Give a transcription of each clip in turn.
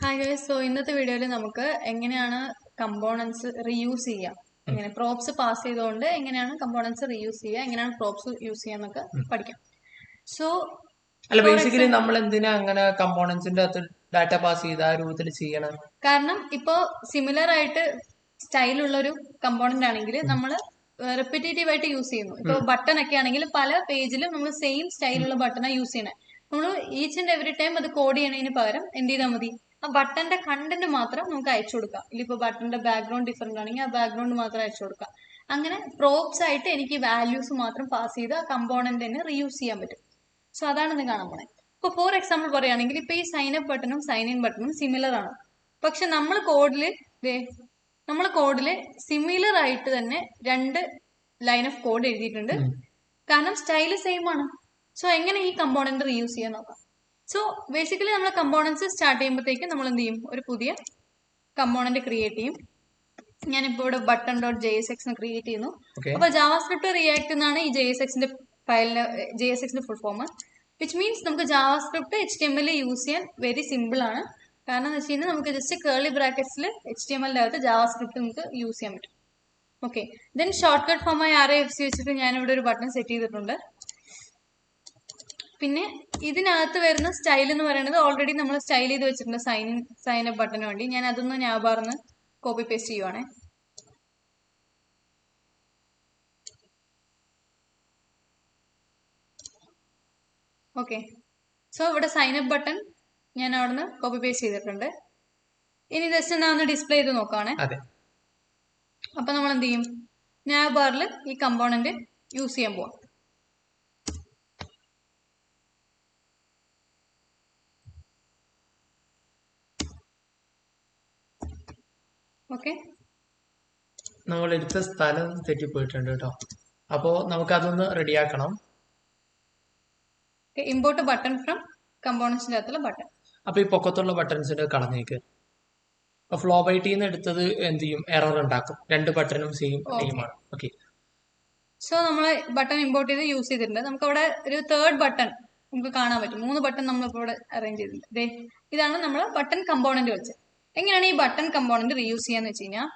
Hi guys, so ഇന്നത്തെ വീഡിയോയിൽ നമുക്ക് എങ്ങനെയാണ് കമ്പോണൻസ് റീയൂസ് ചെയ്യുക, എങ്ങനെ പ്രോപ്സ് പാസ് ചെയ്തുകൊണ്ട് എങ്ങനെയാണ് കമ്പോണൻസ് റീയൂസ് ചെയ്യുക, എങ്ങനെയാണ് പ്രോപ്സ് യൂസ് ചെയ്യുക എന്നൊക്കെ പഠിക്കാം. സോ അല്ല ബേസിക്കലി നമ്മൾ എന്തിനാ അങ്ങനെ കമ്പോണൻസിന്റെ അകത്ത് ഡാറ്റ പാസ് ചെയ്ത് ആ രൂപത്തിൽ ചെയ്യണം? കാരണം ഇപ്പോ സിമിലർ ആയിട്ട് സ്റ്റൈലുള്ള ഒരു കമ്പോണന്റ് ആണെങ്കിൽ നമ്മൾ റെപ്പിറ്റേറ്റീവ് ആയിട്ട് യൂസ് ചെയ്യുന്നു. ഇപ്പൊ ബട്ടൺ ഒക്കെ ആണെങ്കിൽ പല പേജിലും നമ്മൾ സെയിം സ്റ്റൈലുള്ള ബട്ടണാണ് യൂസ് ചെയ്യണേ. നമ്മൾ ഈച്ച് ആൻഡ് എവറി ടൈം അത് കോഡ് ചെയ്യണതിന് പകരം എന്ത് ചെയ്താൽ മതി, ആ ബട്ടന്റെ കണ്ടന്റ് മാത്രം നമുക്ക് അയച്ചു കൊടുക്കാം. ഇല്ലിപ്പോ ബട്ടന്റെ ബാക്ക്ഗ്രൗണ്ട് ഡിഫറെന്റ് ആണെങ്കിൽ ആ ബാക്ക്ഗ്രൗണ്ട് മാത്രം അയച്ചു കൊടുക്കാം. അങ്ങനെ പ്രോപ്സ് ആയിട്ട് എനിക്ക് വാല്യൂസ് മാത്രം പാസ് ചെയ്ത് ആ കമ്പോണന്റിനെ റീയൂസ് ചെയ്യാൻ പറ്റും. സോ അതാണ് ഇന്ന് കാണാൻ പോണേ. ഇപ്പൊ ഫോർ എക്സാമ്പിൾ പറയുകയാണെങ്കിൽ ഇപ്പൊ ഈ സൈൻ അപ്പ് ബട്ടണും സൈൻ ഇൻ ബട്ടണും സിമിലർ ആണ്. പക്ഷെ നമ്മൾ കോഡില് സിമിലർ ആയിട്ട് തന്നെ രണ്ട് ലൈൻ ഓഫ് കോഡ് എഴുതിയിട്ടുണ്ട്. കാരണം സ്റ്റൈല് സെയിം ആണ്. സോ എങ്ങനെ ഈ കമ്പോണന്റ് റീയൂസ് ചെയ്യാൻ നോക്കാം. സോ ബേസിക്കലി നമ്മൾ കമ്പോണൻസ് സ്റ്റാർട്ട് ചെയ്യുമ്പോഴത്തേക്ക് നമ്മൾ എന്ത് ചെയ്യും, ഒരു പുതിയ കമ്പോണന്റ് ക്രിയേറ്റ് ചെയ്യും. ഞാനിപ്പോ ഇവിടെ ബട്ടൺ ഡോട്ട് JSX ക്രിയേറ്റ് ചെയ്യുന്നു. അപ്പൊ ജാവാസ്ക്രിപ്റ്റ് റിയാക്ട് എന്നാണ് ഈ JSXന്റെ ഫയലിന് JSXന്റെ ഫുൾ ഫോം. വിച്ച് മീൻസ് നമുക്ക് ജാവാസ്ക്രിപ്റ്റ് HTML യൂസ് ചെയ്യാൻ വെരി സിമ്പിൾ ആണ്. കാരണം എന്ന് വെച്ച് കഴിഞ്ഞാൽ നമുക്ക് ജസ്റ്റ് കേർലി ബ്രാക്കറ്റ്സിൽ HTML അകത്ത് ജാവാസ്ക്രിപ്റ്റ് നമുക്ക് യൂസ് ചെയ്യാൻ പറ്റും. Okay, then short cut form ആയി RAFC വെച്ചിട്ട് ഞാനിവിടെ ഒരു ബട്ടൺ സെറ്റ് ചെയ്തിട്ടുണ്ട്. പിന്നെ ഇതിനകത്ത് വരുന്ന സ്റ്റൈൽ എന്ന് പറയുന്നത് ഓൾറെഡി നമ്മൾ സ്റ്റൈൽ ചെയ്ത് വെച്ചിട്ടുണ്ട് സൈൻ അപ്പ് ബട്ടന് വേണ്ടി. ഞാൻ അതൊന്ന് ഞാബാർന്ന് കോപ്പി പേസ്റ്റ് ചെയ്യുവാണേ. ഓക്കെ, സോ ഇവിടെ സൈൻ അപ്പ് ബട്ടൺ ഞാൻ അവിടുന്ന് കോപ്പി പേസ്റ്റ് ചെയ്തിട്ടുണ്ട്. ഇനി ജസ്റ്റ് എന്നാ ഒന്ന് ഡിസ്പ്ലേ ചെയ്ത് നോക്കുകയാണേ. അപ്പൊ നമ്മൾ എന്ത് ചെയ്യും, ഞാബാറിൽ ഈ കമ്പോണന്റ് യൂസ് ചെയ്യാൻ പോവാം. ഓക്കെ, നമ്മൾ എടുത്ത സ്ഥലം തെറ്റിപ്പോയിട്ടുണ്ട് കേട്ടോ. അപ്പോ നമുക്ക് അതൊന്ന് റെഡിയാക്കണം. ഇമ്പോർട്ട് ബട്ടൺ ഫ്രം കമ്പോണൻസിന്റെ അകത്തുള്ള ബട്ടൺ. അപ്പൊ ഈ പൊക്കത്തുള്ള ബട്ടൺസിന്റെ കളഞ്ഞേക്ക്. ഫ്ലോ ബൈറ്റിന്ന് എടുത്തത് എന്ത് ചെയ്യും, എറർ ഉണ്ടാക്കും. രണ്ട് ബട്ടണും സെയിം നെയിമാണ്. ഓക്കെ, സോ നമ്മൾ ബട്ടൺ ഇമ്പോർട്ട് ചെയ്ത് യൂസ് ചെയ്തിട്ടുണ്ട്. നമുക്ക് അവിടെ ഒരു തേർഡ് ബട്ടൺ നമുക്ക് കാണാൻ പറ്റും. 3 ബട്ടൺ നമ്മളിപ്പോൾ ഇവിടെ അറേഞ്ച് ചെയ്തിട്ടുണ്ട്. ഇതാണ് നമ്മൾ ബട്ടൺ കമ്പോണന്റ് വെച്ചത്. എങ്ങനെയാണ് ഈ ബട്ടൺ കമ്പോണന്റ് റീയൂസ് ചെയ്യാന്ന് വെച്ച് കഴിഞ്ഞാൽ,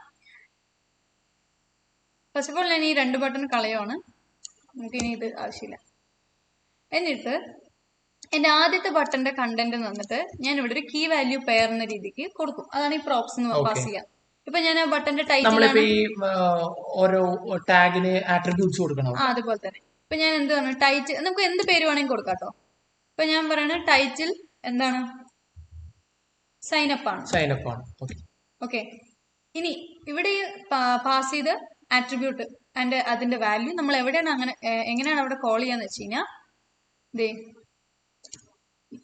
ഫസ്റ്റ് ഓഫ് ഓൾ ഞാൻ ഈ 2 ബട്ടൺ കളയുവാണ്. നമുക്ക് ഇനി ഇത് ആവശ്യമില്ല. എന്നിട്ട് എന്റെ ആദ്യത്തെ ബട്ടന്റെ കണ്ടന്റ് വന്നിട്ട് ഞാൻ ഇവിടെ ഒരു കീ വാല്യൂ പെയർ എന്ന രീതിക്ക് കൊടുക്കും. അതാണ് ഈ പ്രോപ്സ് എന്ന് പാസ് ചെയ്യാം. ഇപ്പൊ ഞാൻ ആ ബട്ടന്റെ ടൈറ്റിൽ ഓരോ ടാഗിന് ആട്രിബ്യൂട്ട്സ് കൊടുക്കണം. അതുപോലെ തന്നെ ഇപ്പൊ ഞാൻ എന്ത് പറഞ്ഞു, ടൈറ്റിൽ നമുക്ക് എന്ത് പേര് വേണമെങ്കിൽ കൊടുക്കാം കേട്ടോ. ഇപ്പൊ ഞാൻ പറയണ ടൈറ്റിൽ എന്താണ്, സൈൻ അപ്പ് ആണ്. ഓക്കെ, ഇനി ഇവിടെ പാസ് ചെയ്ത ആട്രിബ്യൂട്ട് അതിന്റെ വാല്യൂ നമ്മൾ എവിടെയാണ് എങ്ങനെയാണ് അവിടെ കോൾ ചെയ്യാന്ന് വെച്ച് കഴിഞ്ഞാൽ,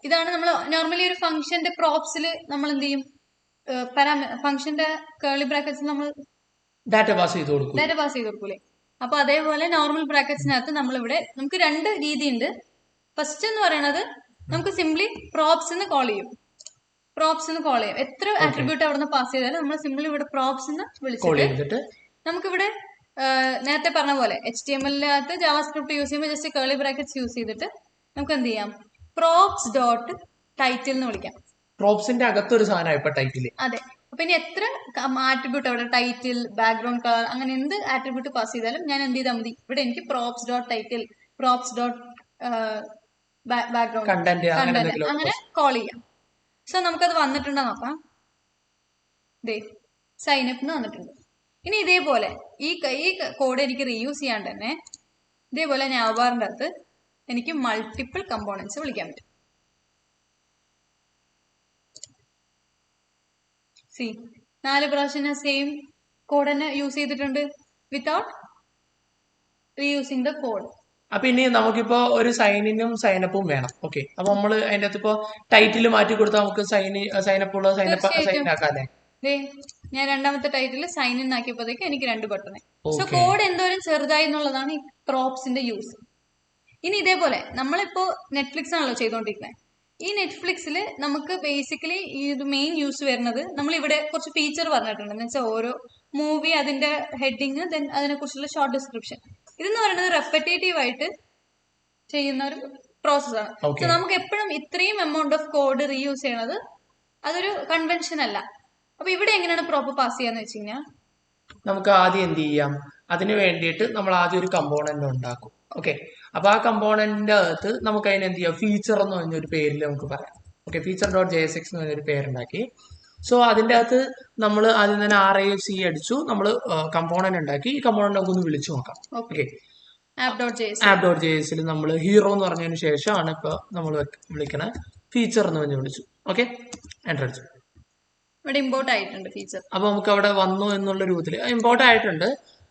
ഇതാണ് നമ്മൾ നോർമലി ഒരു ഫംഗ്ഷന്റെ പ്രോപ്സിൽ നമ്മൾ എന്ത് ചെയ്യും, ഫംഗ്ഷന്റെ കേർലി ബ്രാക്കറ്റ്സിൽ നമ്മൾ ഡാറ്റ പാസ് ചെയ്ത് കൊടുക്കൂലേ. അപ്പൊ അതേപോലെ നോർമൽ ബ്രാക്കറ്റ്സിനകത്ത് നമ്മളിവിടെ നമുക്ക് 2 രീതിയുണ്ട്. ഫസ്റ്റ് എന്ന് പറയുന്നത് നമുക്ക് സിംപ്ലി പ്രോപ്സ് എന്ന് കോൾ ചെയ്യും. എത്ര ആട്രിബ്യൂട്ട് അവിടെ നിന്ന് പാസ് ചെയ്താലും നമ്മൾ സിംപ്ലി ഇവിടെ പ്രോപ്സ് എന്ന് വിളിച്ചിട്ട് നമുക്കിവിടെ നേരത്തെ പറഞ്ഞ പോലെ HTML-നകത്ത് ജാവാസ്ക്രിപ്റ്റ് യൂസ് ചെയ്യുമ്പോൾ ജസ്റ്റ് കേർലി ബ്രാക്കറ്റ്സ് യൂസ് ചെയ്തിട്ട് നമുക്ക് എന്ത് ചെയ്യാം, പ്രോപ്സ് ഡോട്ട് ടൈറ്റിൽ എന്ന് വിളിക്കാം. പ്രോപ്സിന്റെ അകത്തൊരു സാധനം ടൈറ്റിൽ. അതെ, അപ്പൊ ഇനി എത്ര ആട്രിബ്യൂട്ട് അവിടെ, ടൈറ്റിൽ, ബാക്ക്ഗ്രൗണ്ട് കളർ, അങ്ങനെ എന്ത് ആട്രിബ്യൂട്ട് പാസ് ചെയ്താലും ഞാൻ എന്ത് ചെയ്താൽ മതി, ഇവിടെ എനിക്ക് props dot title, props dot background content അങ്ങനെ കോൾ ചെയ്യാം. സോ നമുക്കത് വന്നിട്ടുണ്ടോ നോക്കാം. സൈൻ അപ്പ് വന്നിട്ടുണ്ട്. ഇനി ഇതേപോലെ ഈ കോഡ് എനിക്ക് റീയൂസ് ചെയ്യാണ്ട് തന്നെ ഇതേപോലെ നാവാറിന്റെ അകത്ത് എനിക്ക് മൾട്ടിപ്പിൾ കമ്പോണൻസ് വിളിക്കാൻ പറ്റും. സി 4 പ്രാവശ്യം സെയിം കോഡ് തന്നെ യൂസ് ചെയ്തിട്ടുണ്ട് വിത്തൗട്ട് റീയൂസിങ് ദ കോഡ്. അപ്പൊ ഇനി നമുക്കിപ്പോ ഒരു സൈനിനും സൈനപ്പും വേണം. ഓക്കെ, അപ്പൊ നമ്മള് അതിന്റെ അകത്ത് ഇപ്പൊ ടൈറ്റിൽ മാറ്റി കൊടുത്താൽ നമുക്ക് സൈനപ്പ് ആക്കാല്ലേ? ഞാൻ രണ്ടാമത്തെ ടൈറ്റിൽ സൈൻ ഇൻ ആക്കിയപ്പോഴത്തേക്ക് എനിക്ക് 2 ബട്ടണേ. സോ കോഡ് എന്തോരം ചെറുതായി എന്നുള്ളതാണ് ഈ പ്രോപ്സിന്റെ യൂസ്. ഇനി ഇതേപോലെ നമ്മളിപ്പോ നെറ്റ്ഫ്ലിക്സ് ആണല്ലോ ചെയ്തോണ്ടിരിക്കുന്നത്. ഈ നെറ്റ്ഫ്ലിക്സിൽ നമുക്ക് ബേസിക്കലി ഈ ഒരു മെയിൻ യൂസ് വരുന്നത്, നമ്മൾ ഇവിടെ കുറച്ച് ഫീച്ചർ പറഞ്ഞിട്ടുണ്ട്. എന്ന് വെച്ചാൽ ഓരോ മൂവി, അതിന്റെ ഹെഡിങ്, ദെൻ അതിനെ കുറിച്ചുള്ള ഷോർട്ട് ഡിസ്ക്രിപ്ഷൻ. ഇതെന്ന് പറയുന്നത് റെപ്പറ്റേറ്റീവ് ആയിട്ട് ചെയ്യുന്ന ഒരു പ്രോസസ്സാണ്. സോ നമുക്ക് എപ്പോഴും ഇത്രയും എമൗണ്ട് ഓഫ് കോഡ് റീയൂസ് ചെയ്യണത് അതൊരു കൺവെൻഷൻ അല്ല. അപ്പൊ ഇവിടെ എങ്ങനെയാണ് പ്രോപ്പർ പാസ് ചെയ്യാന്ന് വെച്ച് കഴിഞ്ഞാൽ നമുക്ക് ആദ്യം എന്ത് ചെയ്യാം, അതിന് വേണ്ടിയിട്ട് നമ്മൾ ആദ്യം ഒരു കമ്പോണന്റ് ഉണ്ടാക്കും. ഓക്കെ, അപ്പൊ ആ കമ്പോണന്റിന്റെ അകത്ത് നമുക്ക് അതിന് എന്ത് ചെയ്യാം, ഫീച്ചർ എന്ന് പറഞ്ഞൊരു പേരിൽ നമുക്ക് പറയാം. ഓക്കെ, ഫീച്ചർ ഡോട്ട് JSX എന്ന് പറഞ്ഞൊരു പേരുണ്ടാക്കി. സോ അതിന്റെ അകത്ത് നമ്മൾ ആദ്യം തന്നെ RAFC അടിച്ചു, നമ്മൾ കമ്പോണന്റ് ഉണ്ടാക്കി. ഈ കമ്പോണന്റ് നമുക്ക് ഒന്ന് വിളിച്ചു നോക്കാം. ഓക്കെ, app.js നമ്മൾ ഹീറോ എന്ന് പറഞ്ഞതിന് ശേഷമാണ് ഇപ്പൊ നമ്മൾ വിളിക്കണ ഫീച്ചർ എന്ന് പറഞ്ഞ് വിളിച്ചു. ഓക്കെ, എന്റർ അടിച്ചു. ഇവിടെ ഇമ്പോർട്ട് ആയിട്ടുണ്ട് ഫീച്ചർ. അപ്പൊ നമുക്ക് അവിടെ വന്നു എന്നുള്ള രൂപത്തിൽ ഇമ്പോർട്ട് ആയിട്ടുണ്ട്.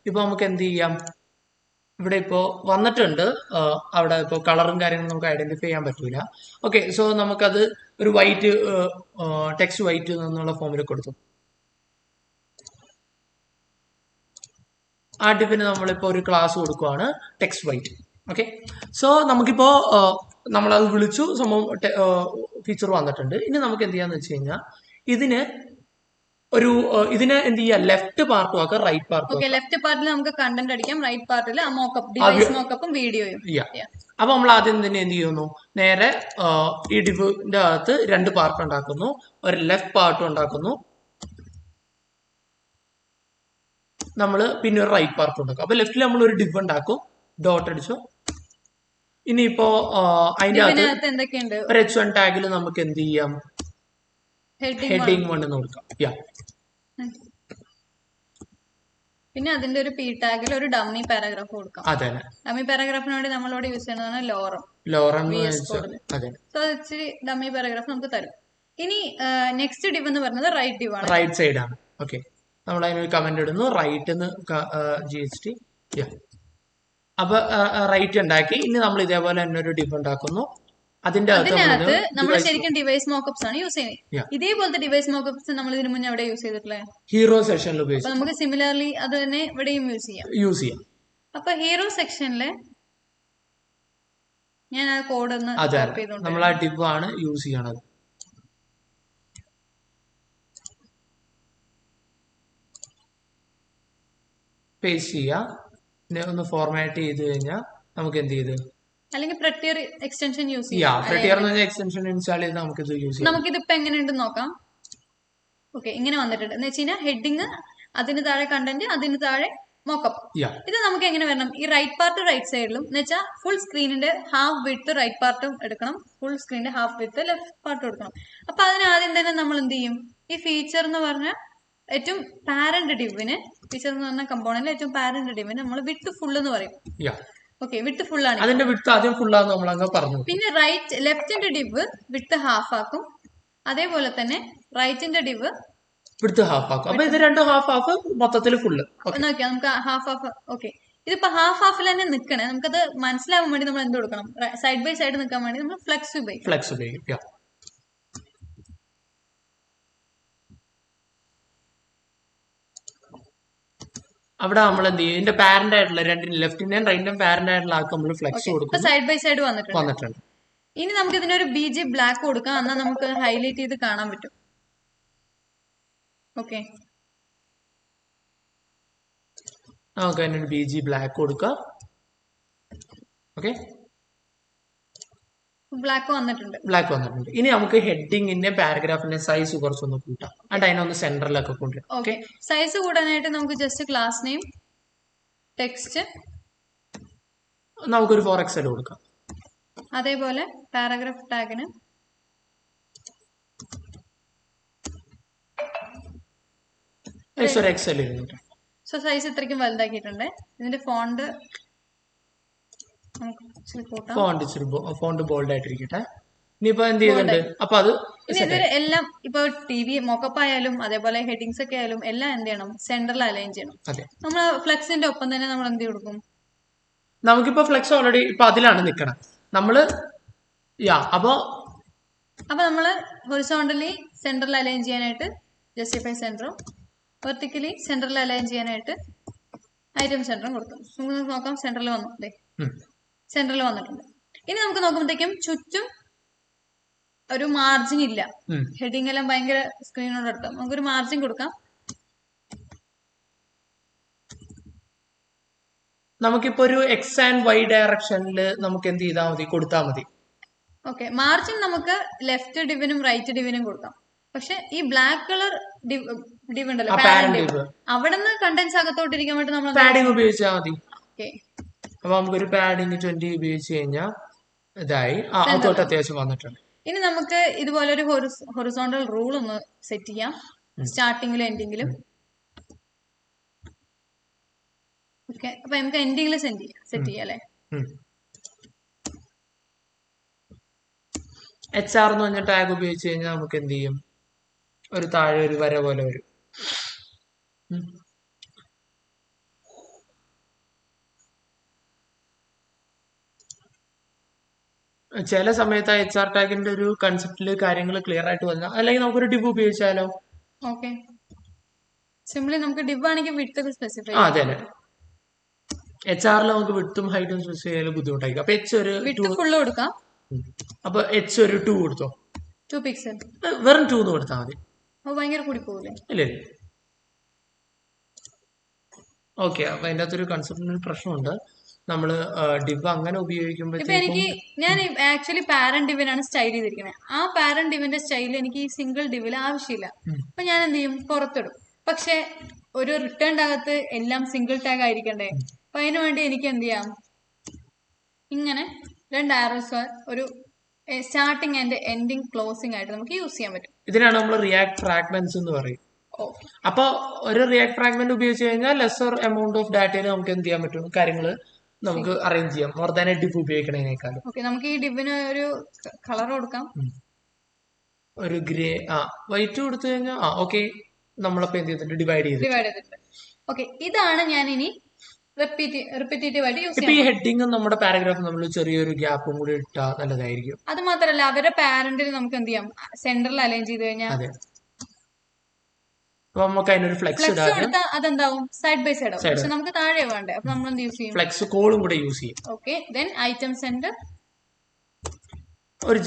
ഇപ്പൊ നമുക്ക് എന്ത് ചെയ്യാം, ഇവിടെ ഇപ്പോ വന്നിട്ടുണ്ട്. അവിടെ ഇപ്പോ കളറും കാര്യങ്ങളും നമുക്ക് ഐഡന്റിഫൈ ചെയ്യാൻ പറ്റൂല. ഓക്കെ, സോ നമുക്കത് ഒരു വൈറ്റ് ടെക്സ്റ്റ് വൈറ്റ് എന്നുള്ള ഫോമിൽ കൊടുത്തു. ആ ടിപ്പിന് നമ്മളിപ്പോ ഒരു ക്ലാസ് കൊടുക്കുവാണ് ടെക്സ്റ്റ് വൈറ്റ്. ഓക്കെ, സോ നമുക്കിപ്പോ നമ്മളത് വിളിച്ചു, സംഭവം ഫീച്ചർ വന്നിട്ടുണ്ട്. ഇനി നമുക്ക് എന്ത് ചെയ്യാന്ന് വെച്ച് കഴിഞ്ഞാൽ ഇതിനെ എന്ത് ചെയ്യാം, ലെഫ്റ്റ് പാർട്ടും ആക്കാം, റൈറ്റ് പാർട്ടും. ഓക്കെ, ലെഫ്റ്റ് പാർട്ടിൽ നമുക്ക് കണ്ടന്റ് അടിക്കാം, റൈറ്റ് പാർട്ടിൽ മോക്കപ്പ്, ഡിവൈസ് മോക്കപ്പും വീഡിയോയും. അപ്പൊ നമ്മൾ ആദ്യം തന്നെ എന്ത് ചെയ്യുന്നു, നേരെ ഈ ഡിവിന്റെ അകത്ത് 2 പാർട്ട് ഉണ്ടാക്കുന്നു, ഒരു ലെഫ്റ്റ് പാർട്ടും ഉണ്ടാക്കുന്നു, നമ്മൾ പിന്നെ ഒരു റൈറ്റ് പാർട്ട് ഉണ്ടാക്കും. അപ്പൊ ലെഫ്റ്റിൽ നമ്മൾ ഒരു ഡിവ് ഉണ്ടാക്കും, ഡോട്ട് അടിച്ചു. ഇനിയിപ്പോ അതിന്റെ അകത്ത് എന്തൊക്കെയുണ്ട്, ഒരു H1 ടാഗിൽ നമുക്ക് എന്ത് ചെയ്യാം, ഹെഡിങ് 1 എന്ന് കൊടുക്കാം. പിന്നെ അതിന്റെ ഒരു P ടാഗിൽ ഒരു ഡമ്മി പാരാഗ്രാഫ് കൊടുക്കാം. അതെ, ഡമ്മി പാരാഗ്രാഫിന് വേണ്ടി നമ്മളോട് യൂസ് ചെയ്യുന്നതാണ് ലോറം. സോ ഇച്ചിരി ഡമ്മി പാരാഗ്രാഫ് നമുക്ക് തരും. ഇനി നെക്സ്റ്റ് ഡിവ് എന്ന് പറയുന്നത് റൈറ്റ് ഡിവ് ആണ്, റൈറ്റ് സൈഡ് ആണ്. ഓക്കെ, നമ്മൾ അതിനൊരു കമന്റ് ഇടുന്നു, റൈറ്റ് GST. അപ്പൊ റൈറ്റ് ഉണ്ടാക്കി. ഇനി നമ്മൾ ഇതേപോലെ തന്നെ ഒരു ഡിവ് ഉണ്ടാക്കുന്നു. അതിനകത്ത് നമ്മൾ ശരിക്കും ഡിവൈസ് മോക്കപ്സ് ആണ് യൂസ് ചെയ്യുന്നത്. ഇതേപോലത്തെ ഡിവൈസ് മോക്കപ്സ് നമ്മൾ ഇതിനു മുന്നേ എവിടെ യൂസ് ചെയ്തിട്ടുള്ളത്, ഹീറോ സെക്ഷനിൽ ഉപയോഗിച്ചു. നമുക്ക് സിമിലർലി അത് തന്നെ ഇവിടെയും യൂസ് ചെയ്യാം. അപ്പൊ ഹീറോ സെക്ഷനില് ഞാൻ ആ കോഡ് ഒന്ന് കോപ്പി ചെയ്തോണ്ട് നമ്മൾ ആ ഡിവ് ആണ് യൂസ് ചെയ്യണത്. പേസ്റ്റ് ചെയ്യുക, ഒന്ന് ഫോർമാറ്റ് ചെയ്ത് കഴിഞ്ഞാൽ നമുക്ക് എന്ത് ചെയ്ത്, അല്ലെങ്കിൽ പ്രട്ടിയർ എക്സ്റ്റൻഷൻ യൂസ് ചെയ്യാം. പ്രട്ടിയർ എന്ന് പറഞ്ഞ എക്സ്റ്റൻഷൻ ഇൻസ്റ്റാൾ ചെയ്ത് നമുക്ക് ഇത് യൂസ് ചെയ്യാം. നമുക്കിതിപ്പോ എങ്ങനെയുണ്ടെന്ന് നോക്കാം. ഓക്കെ, ഇങ്ങനെ വന്നിട്ടുണ്ട് എന്ന് വെച്ച് കഴിഞ്ഞാൽ ഹെഡിങ്, അതിന് താഴെ കണ്ടന്റ്, അതിന് താഴെ മോക്കപ്പ്. ഇത് നമുക്ക് എങ്ങനെ വരണം, ഈ റൈറ്റ് പാർട്ട് റൈറ്റ് സൈഡിലും എന്ന് വെച്ചാൽ ഫുൾ സ്ക്രീനിന്റെ ഹാഫ് വിഡ്ത്ത് റൈറ്റ് പാർട്ടും എടുക്കണം, ഫുൾ സ്ക്രീനിന്റെ ഹാഫ് വിഡ്ത്ത് ലെഫ്റ്റ് പാർട്ടും എടുക്കണം. അപ്പൊ അതിന് ആദ്യം തന്നെ നമ്മൾ എന്ത് ചെയ്യും, ഈ ഫീച്ചർ എന്ന് പറഞ്ഞ ഏറ്റവും പാരന്റ് ഡിവിന്, ഫീച്ചർ എന്ന് പറഞ്ഞ കമ്പോണന്റ് ഏറ്റവും പാരന്റ് ഡിവിന് നമ്മൾ വിഡ്ത്ത് ഫുൾ എന്ന് പറയും. ഓക്കെ, വിഡ്ത്ത് ഫുൾ ആണ്. അതിന്റെ വിഡ്ത്ത് ആദ്യം ഫുൾ ആണെന്ന് നമ്മൾ അങ്ങ് പറഞ്ഞു. പിന്നെ ലെഫ്റ്റിന്റെ ഡിവ് വിഡ്ത്ത് ഹാഫ് ആക്കും, അതേപോലെ തന്നെ റൈറ്റിന്റെ ഡിവ് വിഡ്ത്ത് ഹാഫ് ആക്കും. അപ്പൊ ഇത് രണ്ടും ഹാഫ് മൊത്തത്തിൽ ഫുള്ള് നോക്കിയാൽ നമുക്ക് ഹാഫ്. ഓക്കെ, ഇതിപ്പോ ഹാഫിൽ തന്നെ നിൽക്കണേ. നമുക്കത് മനസ്സിലാവാൻ വേണ്ടി നമ്മൾ എന്ത് കൊടുക്കണം, സൈഡ് ബൈ സൈഡ് നിൽക്കാൻ വേണ്ടി നമ്മൾ ഫ്ലെക്സ് ഉപയോഗിക്കും. അവിടെ നമ്മൾ എന്ത് ചെയ്യും, ഇതിന്റെ പാരന്റ് ആയിട്ടുള്ള രണ്ടിനും ലെഫ്റ്റിന്റെയും റൈറ്റിന്റെയും പാരന്റ് ആയിട്ടുള്ള ആൾക്ക് നമ്മൾ ഫ്ലെക്സ് കൊടുക്കും. സൈഡ് ബൈ സൈഡ് വന്നിട്ടുണ്ട്. ഇനി നമുക്ക് ഇതിനൊരു BG ബ്ലാക്ക് കൊടുക്കാം, എന്നാൽ നമുക്ക് ഹൈലൈറ്റ് ചെയ്ത് കാണാൻ പറ്റും. ഓക്കെ, നമുക്ക് അതിനൊരു BG ബ്ലാക്ക് കൊടുക്കാം. ഓക്കെ, ബ്ലാക്ക് വന്നിട്ടുണ്ട്. ഇനി നമുക്ക് ഹെഡിങ്ങിന്റെ പാരഗ്രാഫിന്റെ സൈസ് കുറച്ചൊന്ന് കൂട്ടാം, എന്നിട്ട് അതിനൊന്ന് സെന്ററിലൊക്കെ കൊണ്ടുവരാം. ഓക്കെ, സൈസ് കൂടാനായിട്ട് നമുക്ക് ജസ്റ്റ് ക്ലാസ് നെയിം ടെക്സ്റ്റ് നമുക്കൊരു 4XL കൊടുക്കാം. അതേപോലെ പാരഗ്രാഫ് ടാഗിന് XL. സോ സൈസ് ഇത്രയ്ക്കും വലുതാക്കിയിട്ടുണ്ട്. ഇതിന്റെ ഫോണ്ട് ബോൾഡ് ആയിട്ടിരിക്കട്ടെ. ഇനിയിപ്പോ എന്ത് ചെയ്യുന്നുണ്ട്, അപ്പൊ അത് എല്ലാം ഇപ്പൊ TV മോക്കപ്പ് ആയാലും അതേപോലെ ഹെഡിങ്സ് ഒക്കെ ആയാലും എല്ലാം എന്ത് ചെയ്യണം, സെന്ററിൽ അലൈൻ ചെയ്യണം. നമ്മൾ ഫ്ലെക്സിന്റെ ഒപ്പം തന്നെ നമ്മൾ എന്ത് കൊടുക്കും, നമുക്കിപ്പോ ഫ്ലെക്സ് ഓൾറെഡി ഇപ്പൊ അതിലാണ് നിക്കണം നമ്മള്. അപ്പൊ നമ്മള് ഹൊറിസോണ്ടലി സെന്ററിൽ അലൈൻ ചെയ്യാനായിട്ട് ജസ്റ്റിഫൈ സെന്ററും, വെർട്ടിക്കലി സെന്ററിൽ അലൈൻ ചെയ്യാനായിട്ട് ഐറ്റം സെന്ററും കൊടുക്കും. നമുക്ക് നോക്കാം, സെന്ററിൽ വന്നിട്ടുണ്ട്. ഇനി നമുക്ക് നോക്കുമ്പോഴത്തേക്കും ചുറ്റും ഒരു മാർജിൻ ഇല്ല, ഹെഡിങ് എല്ലാം ഭയങ്കര സ്ക്രീനോട് അടുത്ത്. നമുക്കൊരു മാർജിൻ കൊടുക്കാം. നമുക്കിപ്പോ ഒരു X and Y ഡയറക്ഷനിൽ നമുക്ക് എന്ത് ചെയ്താൽ മതി, കൊടുത്താൽ മതി. ഓക്കെ, മാർജിൻ നമുക്ക് ലെഫ്റ്റ് ഡിവിനും റൈറ്റ് ഡിവിനും കൊടുക്കാം. പക്ഷെ ഈ ബ്ലാക്ക് കളർ ഡിവ് ഉണ്ടല്ലോ, ആ പാരന്റ് പാരന്റ് ഡിവ്, ഡിവ് അവിടെ നിന്ന് കണ്ടൻസ് അകത്തോട്ടിരിക്കാൻ വേണ്ടി നമ്മൾ പാഡിങ് ഉപയോഗിച്ചാൽ മതി. ഓക്കെ അപ്പൊ നമുക്കൊരു പാഡിങ് 20 ഉപയോഗിച്ച് കഴിഞ്ഞാൽ ഇതായി അകത്തോട്ട് സെന്ററിൽ. അത്യാവശ്യം വന്നിട്ടുണ്ട്. ഇനി നമുക്ക് ഇതുപോലെ ഒരു ഹൊറിസോണ്ടൽ റൂൾ ഒന്ന് സെറ്റ് ചെയ്യാം, സ്റ്റാർട്ടിങ്ങിലും എൻഡിങ്ങിലും. ഓക്കെ, അപ്പൊ നമുക്ക് എൻഡിങ്ങിൽ സെറ്റ് ചെയ്യാം അല്ലെ. HR എന്ന് പറഞ്ഞ ടാഗ് ഉപയോഗിച്ച് കഴിഞ്ഞാൽ നമുക്ക് എന്ത് ചെയ്യും, ഒരു താഴെ ഒരു വര പോലെ വരും. ചില സമയത്ത് ആ HR ടാഗിന്റെ ഒരു കൺസെപ്റ്റില് കാര്യങ്ങൾ ക്ലിയർ ആയിട്ട് വന്നാൽ, അല്ലെങ്കിൽ നമുക്കൊരു ഡിവ് ഉപയോഗിച്ചാലോ. ഓക്കെ, സിംപ്ലി നമുക്ക് ഡിവ് ആണെങ്കിൽ വിഡ്ത്ത് സ്പെസിഫൈ അതെ അല്ലെ. HR-ൽ നമുക്ക് വിഡ്ത്തും ഹൈറ്റും സ്പെസിഫൈ ചെയ്യാൻ ബുദ്ധിമുട്ടായിരിക്കും. അപ്പൊ H ഒരു വിഡ്ത്ത് ഫുള്ള് കൊടുക്കാം. അപ്പൊ H ഒരു 2 കൊടുത്തോ, 2 പിക്സൽ, വെറും 2 എന്ന് കൊടുത്താൽ മതി. അപ്പൊ ഭയങ്കര കൂടി പോകില്ലേ? ഇല്ലേ. ഓക്കെ, അപ്പൊ അതിന്റെ അകത്തൊരു കൺസെപ്റ്റിന് പ്രശ്നമുണ്ട്. നമ്മള് ഡിവ് അങ്ങനെ ഇപ്പൊ ഉപയോഗിക്കുമ്പോഴത്തേക്കും എനിക്ക് ഞാൻ ആക്ച്വലി പാരന്റ് ഡിവിനാണ് സ്റ്റൈൽ ചെയ്തിരിക്കുന്നത്. ആ പാരന്റ് ഡിവിന്റെ സ്റ്റൈൽ എനിക്ക് ഈ സിംഗിൾ ഡിവിൽ ആവശ്യമില്ല. അപ്പൊ ഞാൻ എന്ത് ചെയ്യും, പുറത്തിടും. പക്ഷെ ഒരു റിട്ടേൺ അകത്ത് എല്ലാം സിംഗിൾ ടാഗ് ആയിരിക്കണ്ടേ. അപ്പൊ അതിനു വേണ്ടി എനിക്ക് എന്ത് ചെയ്യാം, ഇങ്ങനെ 2 ആരോസ് ഒരു സ്റ്റാർട്ടിങ് ആൻഡ് എൻഡിങ് ക്ലോസിംഗ് ആയിട്ട് നമുക്ക് യൂസ് ചെയ്യാൻ പറ്റും. ഇതിനാണ് നമ്മൾ റിയാക്ട് ഫ്രാഗ്മെന്റ്സ് എന്ന് പറയും. അപ്പൊ ഒരു റിയാക്ട് ഫ്രാഗ്മെന്റ് ഉപയോഗിച്ച് കഴിഞ്ഞാൽ ലെസർ എമൗണ്ട് ഓഫ് ഡാറ്റയിൽ നമുക്ക് എന്ത് ചെയ്യാൻ പറ്റും, കാര്യങ്ങൾ നമുക്ക് അറേഞ്ച് ചെയ്യാം, മോർ ദാൻ എ ഡിവ് ഉപയോഗിക്കണേക്കാളും. ഓക്കെ, നമുക്ക് ഈ ഡിവിന് ഒരു കളർ കൊടുക്കാം, ഒരു ഗ്രേ വൈറ്റ് കൊടുത്തു കഴിഞ്ഞാൽ ഓക്കെ, നമ്മളപ്പോ എന്ത് ചെയ്തിട്ടുണ്ട്, ഡിവൈഡ് ചെയ്തിട്ടുണ്ട്. ഓക്കെ, ഇതാണ് ഞാൻ ഇനി റിപ്പീറ്റേറ്റീവ് ആയിട്ട് യൂസ് ചെയ്യാം. ഈ ഹെഡിങ്ങും നമ്മുടെ പാരഗ്രാഫും നമ്മൾ ചെറിയൊരു ഗ്യാപ്പും കൂടി ഇട്ടാൽ നല്ലതായിരിക്കും. അത് മാത്രമല്ല, അവരുടെ പാരന്റിൽ നമുക്ക് എന്ത് ചെയ്യാം, സെന്ററിൽ അലൈൻ ചെയ്ത് കഴിഞ്ഞാൽ നമുക്ക് അതിനൊരു ഫ്ലെക്സ് കൊടുത്താൽ അതെന്താവും, സൈഡ് ബൈ സൈഡ് ആവും. പക്ഷെ നമുക്ക് താഴെ വേണ്ടേ, അപ്പൊ നമ്മൾ എന്ത് യൂസ് ചെയ്യും, ഫ്ലെക്സ് കോളും കൂടെ യൂസ് ചെയ്യും. ഓക്കെ, ദെൻ ഐറ്റം സെന്റർ, ഒരു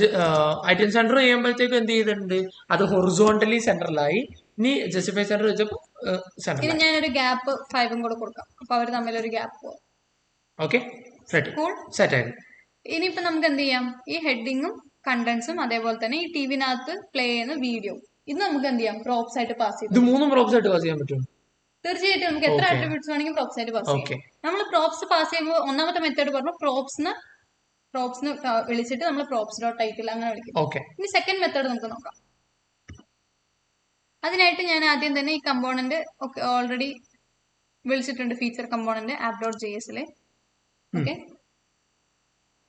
ഐറ്റം സെന്റർ ചെയ്യുമ്പോഴത്തേക്കും എന്ത് ചെയ്തിട്ടുണ്ട്, അത് ഹൊറിസോണ്ടലി സെന്ററിലായി. ഇനി ജസ്റ്റിഫൈ സെന്റർ വെച്ചപ്പോ സെന്റർ. ഇനി ഞാനൊരു ഗ്യാപ്പ് 5 കൂടെ കൊടുക്കാം, അപ്പൊ അവർ തമ്മിലൊരു ഗ്യാപ്പ് പോകും. ഓക്കെ, സെറ്റ് ആയി. ഇനിയിപ്പോ നമുക്ക് എന്ത് ചെയ്യാം, ഈ ഹെഡിങ്ങും കണ്ടന്റ്സും അതേപോലെ തന്നെ ഈ ടിവിനകത്ത് പ്ലേ ചെയ്യുന്ന വീഡിയോ, ഇത് നമുക്ക് എന്ത് ചെയ്യാം, പ്രോപ്സ് ആയിട്ട് പാസ് ചെയ്യും. ഇത് മൂന്നും പ്രോപ്സ് ആയിട്ട് പാസ് ചെയ്യാൻ പറ്റും. തീർച്ചയായിട്ടും നമുക്ക് എത്ര അട്രിബ്യൂട്ട്സ് വേണമെങ്കിൽ പ്രോപ്സ് ആയിട്ട് പാസ് ചെയ്യാം. നമ്മൾ പ്രോപ്സ് പാസ് ചെയ്യുമ്പോൾ ഒന്നാമത്തെ മെത്തേഡ് പറഞ്ഞു, പ്രോപ്സിന് വിളിച്ചിട്ട് നമ്മൾ പ്രോപ്സ് ഡോട്ട് ടൈറ്റിൽ അങ്ങനെ വിളിക്കും. ഇനി സെക്കൻഡ് മെത്തേഡ് നമുക്ക് നോക്കാം. അതിനായിട്ട് ഞാൻ ആദ്യം തന്നെ ഈ കമ്പോണന്റ് ഒക്കെ ഓൾറെഡി വിളിച്ചിട്ടുണ്ട്, ഫീച്ചർ കമ്പോണന്റ് ആപ്പ് ഡോട്ട് JS-ല്. ഓക്കെ,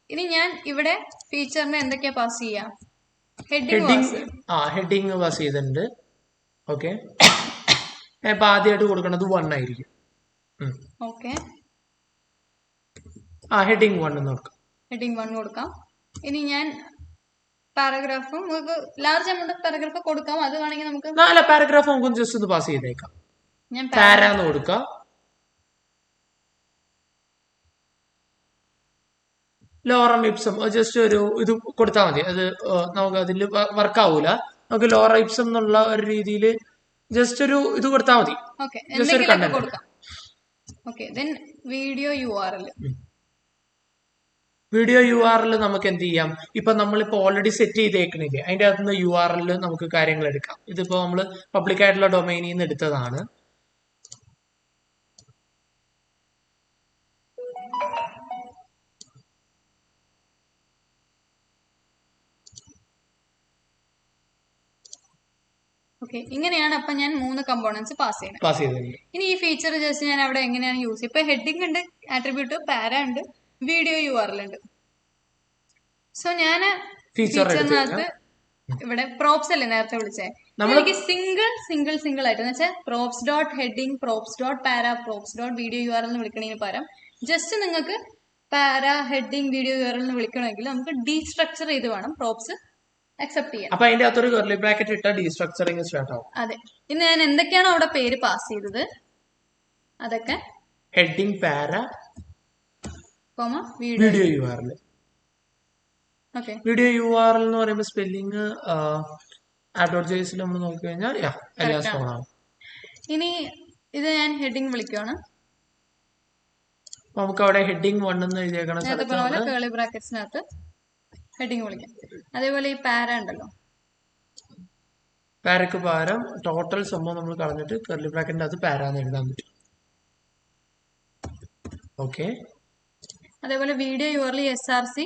ഇനി ഞാൻ ഇവിടെ ഫീച്ചറിന് എന്തൊക്കെയാ പാസ് ചെയ്യാം, ഹെഡിങ് പാസ് ചെയ്തിട്ടുണ്ട്. ഓക്കെ, ഇപ്പൊ ആദ്യമായിട്ട് കൊടുക്കുന്നത് 1 ആയിരിക്കും. ഓക്കെ, ഹെഡിങ് 1 എന്ന് കൊടുക്കാം. ഹെഡിങ് 1 കൊടുക്കാം. ഇനി ഞാൻ പാരഗ്രാഫും നമുക്ക് ലാർജ് എമൗണ്ട് ഓഫ് പാരഗ്രാഫ് കൊടുക്കാം. അത് വേണമെങ്കിൽ നമുക്ക് പാരഗ്രാഫ് നമുക്ക് ജസ്റ്റ് ഒന്ന് പാസ് ചെയ്തേക്കാം. ഞാൻ പാരാന്ന് കൊടുക്കാം. ലോറം ഇപ്സം ജസ്റ്റ് ഒരു ഇത് കൊടുത്താൽ മതി. അത് നമുക്ക് അതിൽ വർക്ക് ആവൂല. നമുക്ക് ലോറ ഇപ്സം എന്നുള്ള ഒരു രീതിയിൽ ജസ്റ്റ് ഒരു ഇത് കൊടുത്താൽ മതി. വീഡിയോ URL നമുക്ക് എന്ത് ചെയ്യാം, ഇപ്പൊ നമ്മളിപ്പോ ഓൾറെഡി സെറ്റ് ചെയ്തേക്കണില്ലേ, അതിന്റെ അകത്തുനിന്ന് URL നമുക്ക് കാര്യങ്ങൾ എടുക്കാം. ഇതിപ്പോ നമ്മൾ പബ്ലിക് ആയിട്ടുള്ള ഡൊമൈനിൽ നിന്ന് എടുത്തതാണ്. ഇങ്ങനെയാണ്. അപ്പൊ ഞാൻ 3 കമ്പോണൻസ് പാസ് ചെയ്യുന്നത്. ഇനി ഈ ഫീച്ചർ ജസ്റ്റ് ഞാൻ അവിടെ എങ്ങനെയാണ് യൂസ് ചെയ്യുക, ഇപ്പൊ ഹെഡിങ് ഉണ്ട്, ആട്രിബ്യൂട്ട്, പാര ഉണ്ട്, വീഡിയോ URL ഉണ്ട്. സോ ഞാൻ ഫീച്ചറിനകത്ത് ഇവിടെ പ്രോപ്സ് അല്ലേ നേരത്തെ വിളിച്ചേ, എനിക്ക് സിംഗിൾ ആയിട്ട് എന്ന് വെച്ചാൽ props dot heading, props dot പാര, പ്രോപ്സ് ഡോട്ട് വീഡിയോ URL എന്ന് വിളിക്കണതിന് പകരം ജസ്റ്റ് നിങ്ങൾക്ക് പാര, ഹെഡിങ്, വീഡിയോ URL എന്ന് വിളിക്കണമെങ്കിൽ നമുക്ക് ഡീസ്ട്രക്ചർ ചെയ്ത് വേണം പ്രോപ്സ് അക്സെപ്റ്റ് ചെയ്യാം. അപ്പൊ അതിന്റെ അകത്തൊരു കർലി ബ്രാക്കറ്റ് ഇട്ടാൽ ഡീസ്ട്രക്ചറിങ് സ്റ്റാർട്ട് ആവും. അതെ. ഇനി ഞാൻ എന്തൊക്കെയാണോ അവിടെ പേര് പാസ് ചെയ്തത് അതൊക്കെ ഹെഡിങ്, പാര, വീഡിയോ URL. വീഡിയോ URL എന്ന് പറയുമ്പോൾ സ്പെല്ലിംഗ് app.js നമ്മൾ നോക്കി കഴിഞ്ഞാൽ എല്ലാം സ്ട്രോങ് ആണ്. ഇനി ഇത് ഞാൻ ഹെഡിങ് വിളിക്കുകയാണ്. നമുക്ക് അവിടെ ഹെഡിങ് 1 എന്ന് എഴുതിയേക്കണം. കേളി ബ്രാക്കറ്റ്സിനകത്ത് ഹെഡിങ് വിളിക്കാം. അതേപോലെ ഈ പാര ഉണ്ടല്ലോ, പാരക്ക് പകരം ടോട്ടൽ സംഭവം നമ്മൾ കളഞ്ഞിട്ട് കർലി ബ്രാക്കറ്റിന്റെ അത് പാരാന്ന് എഴുതാൻ പറ്റും. ഓക്കെ, അതേപോലെ വീഡിയോ യുവർലി SRC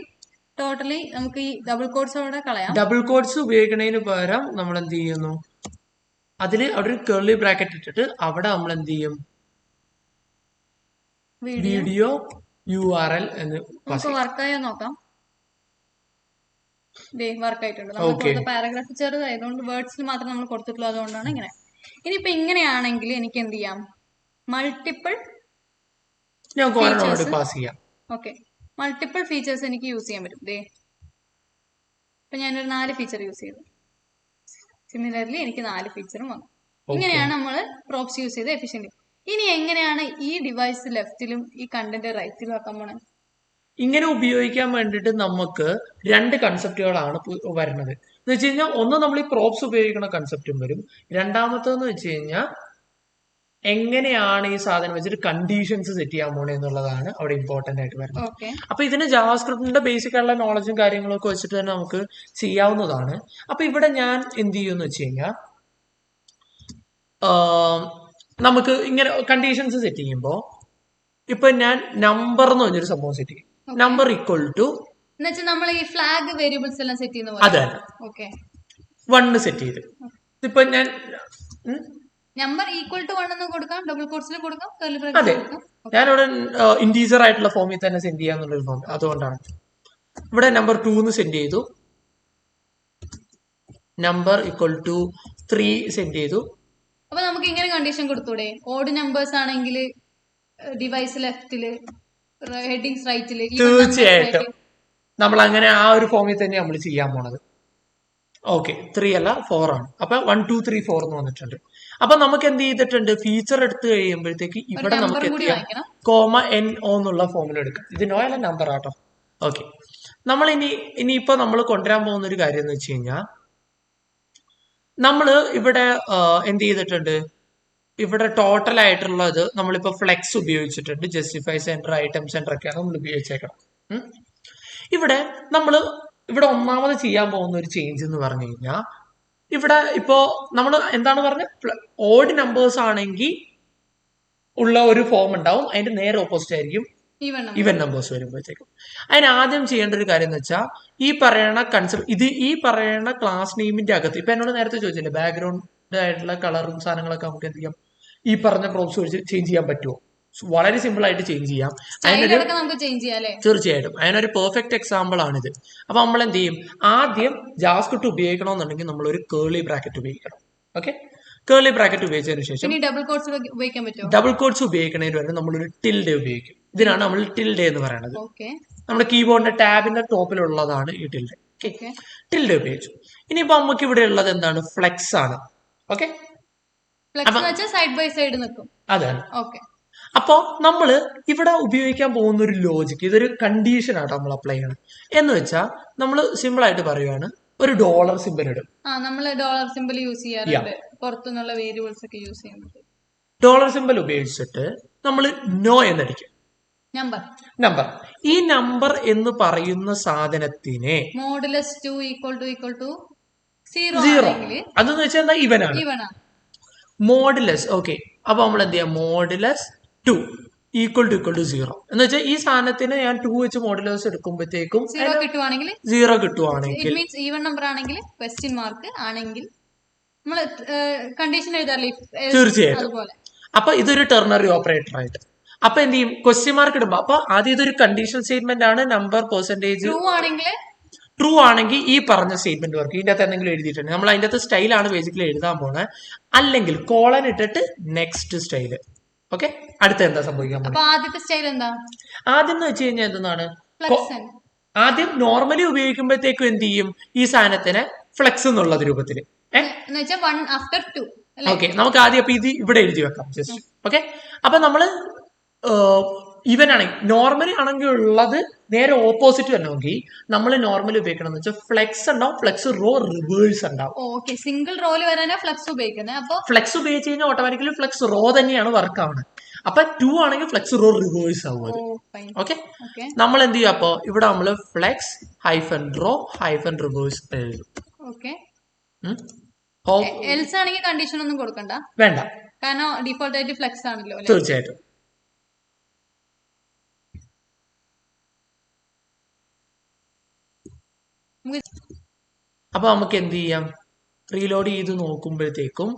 ടോട്ടലി നമുക്ക് ഈ ഡബിൾ കോഡ്സോടെ കളയാം. ഡബിൾ കോഡ്സ് ഉപയോഗിക്കുന്നതിന് പകരം നമ്മൾ എന്ത് ചെയ്യുന്നു, അതില് അവിടെ ഒരു കർലി ബ്രാക്കറ്റ് ഇട്ടിട്ട് അവിടെ നമ്മൾ എന്ത് ചെയ്യും, വീഡിയോ URL എന്ന് നമുക്ക് വർക്കായോ നോക്കാം. വർക്ക് ആയിട്ടുണ്ട്. നമ്മൾ പാരഗ്രാഫ് ചെറുതായതുകൊണ്ട് വേർഡ്സിൽ മാത്രം നമ്മൾ കൊടുത്തിട്ടുള്ളൂ, അതുകൊണ്ടാണ് ഇങ്ങനെ. ഇനിയിപ്പോ ഇങ്ങനെയാണെങ്കിൽ എനിക്ക് എന്ത് ചെയ്യാം, മൾട്ടിപ്പിൾ ഓക്കെ മൾട്ടിപ്പിൾ ഫീച്ചേഴ്സ് എനിക്ക് യൂസ് ചെയ്യാൻ പറ്റും. ഇപ്പൊ ഞാനൊരു 4 ഫീച്ചർ യൂസ് ചെയ്തു. സിമിലർലി എനിക്ക് 4 ഫീച്ചറും വന്നു. ഇങ്ങനെയാണ് നമ്മൾ പ്രോപ്സ് യൂസ് ചെയ്ത് എഫിഷ്യന്റ്. ഇനി എങ്ങനെയാണ് ഈ ഡിവൈസ് ലെഫ്റ്റിലും ഈ കണ്ടന്റ് റൈറ്റിലും ആക്കാൻ പോണേ? ഇങ്ങനെ ഉപയോഗിക്കാൻ വേണ്ടിയിട്ട് നമുക്ക് 2 കൺസെപ്റ്റുകളാണ് വരുന്നത്. എന്ന് വെച്ച് കഴിഞ്ഞാൽ ഒന്ന് നമ്മൾ ഈ പ്രോപ്സ് ഉപയോഗിക്കുന്ന കൺസെപ്റ്റും വരും. രണ്ടാമത്തെന്ന് വെച്ച് കഴിഞ്ഞാൽ എങ്ങനെയാണ് ഈ സാധനം വെച്ചിട്ട് കണ്ടീഷൻസ് സെറ്റ് ചെയ്യാൻ പോണേ എന്നുള്ളതാണ് അവിടെ ഇമ്പോർട്ടന്റ് ആയിട്ട് വരുന്നത്. അപ്പൊ ഇതിന് ജാവാസ്ക്രിപ്റ്റിന്റെ ബേസിക് ആയിട്ടുള്ള നോളജും കാര്യങ്ങളും ഒക്കെ വെച്ചിട്ട് തന്നെ നമുക്ക് ചെയ്യാവുന്നതാണ്. അപ്പൊ ഇവിടെ ഞാൻ എന്ത് ചെയ്യുമെന്ന് വെച്ച് കഴിഞ്ഞാൽ നമുക്ക് ഇങ്ങനെ കണ്ടീഷൻസ് സെറ്റ് ചെയ്യുമ്പോൾ ഇപ്പൊ ഞാൻ നമ്പർ എന്ന് പറഞ്ഞൊരു സംഭവം സെറ്റ് ചെയ്യും. നമ്പർ ഈക്വൽ ടു നമ്മൾ ഈ ഫ്ലാഗ് വേരിയബിൾസ് എല്ലാം സെറ്റ് ചെയ്യുന്ന അതെ 1 സെറ്റ് ചെയ്ത് ഇപ്പൊ ഞാൻ നമ്പർ ഈക്വൽ ടു 1 എന്ന് കൊടുക്കാം, ഡബിൾ കോട്ട്സിൽ കൊടുക്കാം, അതെ ഞാനിവിടെ ഇന്റീജർ ആയിട്ടുള്ള ഫോമിൽ തന്നെ സെൻഡ് ചെയ്യാന്നുള്ളൊരു ഫോം, അതുകൊണ്ടാണ് ഇവിടെ നമ്പർ 2 എന്ന് സെൻഡ് ചെയ്തു, നമ്പർ ഈക്വൽ ടു 3 സെൻഡ് ചെയ്തു. അപ്പൊ നമുക്ക് ഇങ്ങനെ കണ്ടീഷൻ കൊടുത്തൂടെ, ഓഡ് നമ്പേഴ്സ് ആണെങ്കിൽ ഡിവൈസ് ലെഫ്റ്റില്, ഹെഡിങ്സ് റൈറ്റില്. തീർച്ചയായിട്ടും നമ്മൾ അങ്ങനെ ആ ഒരു ഫോമിൽ തന്നെ നമ്മൾ ചെയ്യാൻ പോണത്. ഓക്കെ 3 അല്ല 4 ആണ്. അപ്പൊ 1 2 3 4 എന്ന് വന്നിട്ടുണ്ട്. അപ്പൊ നമുക്ക് എന്ത് ചെയ്തിട്ടുണ്ട്, ഫീച്ചർ എടുത്ത് കഴിയുമ്പോഴത്തേക്ക് ഇവിടെ നമുക്ക് NO എന്നുള്ള ഫോമിൽ എടുക്കാം. ഇത് നോ അല്ല നമ്പർ ആട്ടോ. ഓക്കെ, നമ്മൾ ഇനിയിപ്പോ നമ്മൾ കൊണ്ടുവരാൻ പോകുന്ന ഒരു കാര്യം എന്ന് വെച്ച് കഴിഞ്ഞാൽ നമ്മള് ഇവിടെ എന്ത് ചെയ്തിട്ടുണ്ട്, ഇവിടെ ടോട്ടൽ ആയിട്ടുള്ളത് നമ്മളിപ്പോ ഫ്ലെക്സ് ഉപയോഗിച്ചിട്ടുണ്ട്. ജസ്റ്റിഫൈ സെന്റർ, ഐറ്റം സെന്റർ ഒക്കെയാണ് നമ്മൾ ഉപയോഗിച്ചേക്കണം. ഇവിടെ ഇവിടെ ഒന്നാമത് ചെയ്യാൻ പോകുന്ന ഒരു ചേഞ്ച് എന്ന് പറഞ്ഞു കഴിഞ്ഞാൽ ഇവിടെ ഇപ്പോ നമ്മൾ എന്താണ് പറഞ്ഞത്, ഓഡ് നമ്പേഴ്സ് ആണെങ്കിൽ ഉള്ള ഒരു ഫോം ഉണ്ടാവും, അതിന്റെ നേരെ ഓപ്പോസിറ്റ് ആയിരിക്കും ഈവൻ നമ്പേഴ്സ് വരുമ്പോഴത്തേക്കും. അതിന് ആദ്യം ചെയ്യേണ്ട ഒരു കാര്യം എന്ന് വെച്ചാൽ ഈ പറയുന്ന കൺസെപ്റ്റ് ഈ പറയുന്ന ക്ലാസ് നെയിമിന്റെ അകത്ത് ഇപ്പൊ എന്നോട് നേരത്തെ ചോദിച്ചില്ലേ ബാക്ക്ഗ്രൗണ്ട് ആയിട്ടുള്ള കളറും സാധനങ്ങളൊക്കെ നമുക്ക് എന്ത് ചെയ്യാം, ഈ പറഞ്ഞ പ്രോപ്സ് വെച്ച് ചേഞ്ച് ചെയ്യാൻ പറ്റുമോ? വളരെ സിമ്പിൾ ആയിട്ട് ചേഞ്ച് ചെയ്യാം. തീർച്ചയായിട്ടും അതിനൊരു പെർഫെക്റ്റ് എക്സാമ്പിൾ ആണിത്. അപ്പൊ നമ്മൾ എന്ത് ചെയ്യും, ആദ്യം ജാവാസ്ക്രിപ്റ്റ് ഉപയോഗിക്കണമെന്നുണ്ടെങ്കിൽ നമ്മൾ ഒരു കേർലി ബ്രാക്കറ്റ് ഉപയോഗിക്കണം. ഓക്കെ, കേർലി ബ്രാക്കറ്റ് ഉപയോഗിച്ചതിന് ശേഷം ഡബിൾ കോട്ട്സ് ഉപയോഗിക്കുന്നതിന് വരെ നമ്മളൊരു ടിൽഡേ ഉപയോഗിക്കും. ഇതിനാണ് നമ്മൾ ടിൽഡേ എന്ന് പറയുന്നത്. നമ്മുടെ കീബോർഡിന്റെ ടാബിന്റെ ടോപ്പിലുള്ളതാണ് ഈ ടിൽഡേ. ടിൽഡേ ഉപയോഗിച്ചു. ഇനിയിപ്പോ നമുക്ക് ഇവിടെ ഉള്ളത് എന്താണ്, ഫ്ലെക്സ് ആണ്. ഓക്കെ, അതെ. അപ്പോ നമ്മള് ഇവിടെ ഉപയോഗിക്കാൻ പോകുന്ന ഒരു ലോജിക്ക്, ഇതൊരു കണ്ടീഷൻ ആണ് നമ്മൾ അപ്ലൈ ചെയ്യണം. എന്ന് വെച്ചാൽ നമ്മൾ സിമ്പിൾ ആയിട്ട് പറയുവാണ്, ഒരു ഡോളർ സിമ്പിൾ ഇടും. ഡോളർ സിമ്പിൾ യൂസ് ചെയ്യാറുണ്ട്, പുറത്തുനിന്നുള്ള വേരിയബിൾസ് ഒക്കെ യൂസ് ചെയ്യുന്നത്. ഡോളർ സിമ്പിൾ ഉപയോഗിച്ചിട്ട് നമ്മൾ നോ എന്നടിക്കും, നമ്പർ. ഈ നമ്പർ എന്ന് പറയുന്ന സാധനത്തിനെ മോഡുലസ് 2 = 0 അതെന്ന് വെച്ചാൽ എന്താ, ഇവനാണ് മോഡുലസ്. ഓക്കെ, അപ്പൊ നമ്മൾ എന്ത് ചെയ്യാം, മോഡുലസ് 2 = 0 എന്ന് വെച്ചാൽ ഈ സാധനത്തിന് ഞാൻ 2 വെച്ച് മോഡുലസ് എടുക്കുമ്പോഴത്തേക്കും 0 കിട്ടുവാണെങ്കിൽ ഈവൻ നമ്പർ ആണെങ്കിൽ ക്വസ്റ്റ്യൻ മാർക്ക് ആണെങ്കിൽ നമ്മൾ കണ്ടീഷൻ എഴുതാറില്ലേ, തീർച്ചയായിട്ടും. അപ്പൊ ഇതൊരു ടെർണറി ഓപ്പറേറ്റർ ആയിട്ട് അപ്പൊ എന്ത് ചെയ്യും, ക്വസ്റ്റ്യൻ മാർക്ക് ഇടുമ്പോ അപ്പൊ ആദ്യം ഇതൊരു കണ്ടീഷണൽ സ്റ്റേറ്റ്മെന്റ് ആണ്. നമ്പർ പെർസെന്റേജ് ട്രൂ ആണെങ്കിൽ ഈ പറഞ്ഞ സ്റ്റേറ്റ്മെന്റ് വർക്ക്. ഇതിന്റെ അകത്ത് എന്തെങ്കിലും എഴുതിയിട്ടുണ്ട്, നമ്മൾ അതിന്റെ അകത്ത് സ്റ്റൈലാണ് ബേസിക്കലി എഴുതാൻ പോണേ. അല്ലെങ്കിൽ കോളൻ ഇട്ടിട്ട് നെക്സ്റ്റ് സ്റ്റൈല്. ഓക്കെ, അടുത്ത എന്താ സംഭവിക്കാൻ പോകുന്നത്, ആദ്യം എന്ന് വെച്ച് കഴിഞ്ഞാൽ എന്താണ്, ആദ്യം നോർമലി ഉപയോഗിക്കുമ്പോഴത്തേക്കും എന്ത് ചെയ്യും, ഈ സാധനത്തിന് ഫ്ലെക്സ് എന്നുള്ള രൂപത്തിൽ. ഓക്കെ, നമുക്ക് ആദ്യം അപ്പൊ ഇത് ഇവിടെ എഴുതി വെക്കാം ജസ്റ്റ്. ഓക്കെ, അപ്പൊ നമ്മള് ഈവൻ ആണെങ്കിൽ നോർമലി ആണെങ്കിൽ ഉള്ളത് നേരെ ഓപ്പോസിറ്റ് വരണമെങ്കിൽ നമ്മൾ നോർമലി ഉപയോഗിക്കണം എന്ന് വെച്ചാൽ ഫ്ലെക്സ് ഉണ്ടാവും, ഫ്ലെക്സ് റോ റിവേഴ്സ് ഉണ്ടാവും. സിംഗിൾ റോയിൽ വരാനാ ഫ്ലെക്സ് ഉപയോഗിക്കുന്നത്. അപ്പൊ ഫ്ലെക്സ് ഉപയോഗിച്ച് കഴിഞ്ഞാൽ ഓട്ടോമാറ്റിക്കലി ഫ്ലെക്സ് റോ തന്നെയാണ് വർക്ക് ആവുന്നത്. അപ്പൊ 2 ആണെങ്കിൽ ഫ്ലെക്സ് റോ റിവേഴ്സ് ആവും അത്. ഓക്കെ, നമ്മൾ എന്ത് ചെയ്യും, അപ്പൊ ഇവിടെ നമ്മള് ഫ്ലെക്സ് -റോ -റിവേഴ്സ് എഴുതും. എൽസ് ആണെങ്കിൽ കണ്ടീഷൻ ഒന്നും കൊടുക്കണ്ട, വേണ്ട, കാരണം ഡിഫോൾട്ട് ആയിട്ട് ഫ്ലെക്സ് ആണല്ലോ അല്ലെ. തീർച്ചയായിട്ടും. അപ്പൊ നമുക്ക് എന്ത് ചെയ്യാം, റീലോഡ് ചെയ്ത് നോക്കുമ്പോഴത്തേക്കും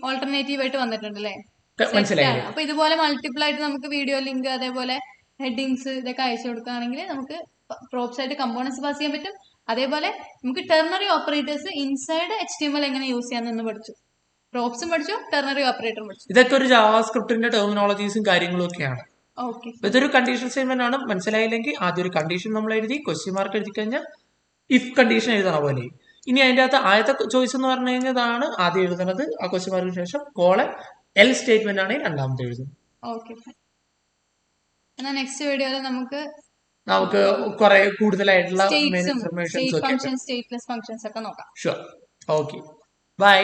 ഓൾട്ടർനേറ്റീവ് ആയിട്ട് വന്നിട്ടുണ്ട് അല്ലേ. മനസ്സിലായില്ലേ? അപ്പൊ ഇതുപോലെ മൾട്ടിപ്പിൾ ആയിട്ട് നമുക്ക് വീഡിയോ ലിങ്ക് അതേപോലെ ഹെഡിങ്സ് ഇതൊക്കെ അയച്ചു കൊടുക്കുകയാണെങ്കിൽ നമുക്ക് പ്രോപ്സ് ആയിട്ട് കമ്പോണൻസ് പാസ് ചെയ്യാൻ പറ്റും. അതേപോലെ നമുക്ക് ടെർണറി ഓപ്പറേറ്റേഴ്സ് ഇൻസൈഡ് HTML എങ്ങനെ യൂസ് ചെയ്യാമെന്ന് പഠിച്ചു. പ്രോപ്സും പഠിച്ചു, ടെർണറി ഓപ്പറേറ്ററും പഠിച്ചു. ഇതൊക്കെ ഒരു ജാവാസ്ക്രിപ്റ്റിന്റെ ടെർമിനോളജീസും കാര്യങ്ങളും ഒക്കെയാണ്. ഓക്കെ, ഇതൊരു കണ്ടീഷൻ സ്റ്റേറ്റ്മെന്റ് ആണ്. മനസ്സിലായില്ലെങ്കിൽ ആദ്യം ഒരു കണ്ടീഷൻ നമ്മൾ എഴുതി, ക്വസ്റ്റ്യൻ മാർക്ക് എഴുതി കഴിഞ്ഞാൽ ഇഫ് കണ്ടീഷൻ എഴുതണ പോലെ. ഇനി അതിന്റെ അകത്ത് ആദ്യത്തെ ചോയ്സ് എന്ന് പറഞ്ഞു കഴിഞ്ഞതാണ് ആദ്യം എഴുതുന്നത്, ആ ക്വസ്റ്റ്യൻ മാർക്കിന് ശേഷം കോളൻ എൽ സ്റ്റേറ്റ്മെന്റ് ആണ് രണ്ടാമത്തെ എഴുതുന്നത്. ഓക്കെ, എന്നാൽ നെക്സ്റ്റ് വീഡിയോയിൽ നമുക്ക് കുറെ കൂടുതലായിട്ടുള്ള സ്റ്റേറ്റ്ലെസ് ഫങ്ഷൻസ് ഒക്കെ നോക്കാം. ഷുവർ. Okay, by.